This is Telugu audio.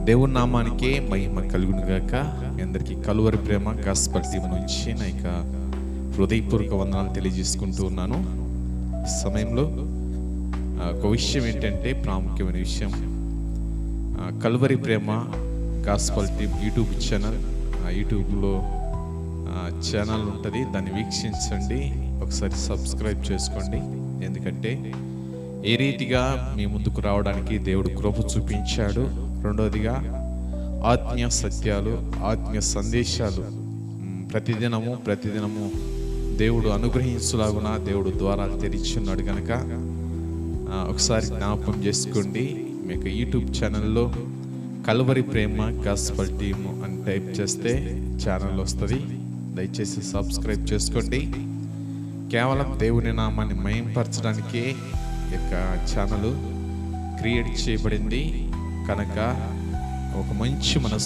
దేవుని నామానికే మహిమ కలుగును గాక. మీ అందరికీ కలువరి ప్రేమ గాస్పల్ టీం నుంచి నా యొక్క హృదయపూర్వక వందనాలు తెలియజేసుకుంటూ ఉన్నాను. ఈ సమయంలో ఒక విషయం ఏంటంటే, ప్రాముఖ్యమైన విషయం, కలువరి ప్రేమ గాస్పల్ టీం యూట్యూబ్ ఛానల్, యూట్యూబ్లో ఛానల్ ఉంటుంది, దాన్ని వీక్షించండి, ఒకసారి సబ్స్క్రైబ్ చేసుకోండి. ఎందుకంటే ఏ రీతిగా మీ ముందుకు రావడానికి దేవుడు కృప చూపించాడు. రెండవదిగా ఆత్మీయ సత్యాలు, ఆత్మీయ సందేశాలు ప్రతిదినము దేవుడు అనుగ్రహించులాగున దేవుడు ద్వారాలు తెరిచున్నాడు కనుక ఒకసారి జ్ఞాపకం చేసుకోండి. మీకు యూట్యూబ్ ఛానల్లో కలువరి ప్రేమ గాస్పల్ టీమ్ అని టైప్ చేస్తే ఛానల్ వస్తుంది. దయచేసి సబ్స్క్రైబ్ చేసుకోండి. కేవలం దేవుని నామాన్ని మహింపరచడానికే ఈ యొక్క ఛానల్ క్రియేట్ చేయబడింది కనుక ఒక మంచి మనసు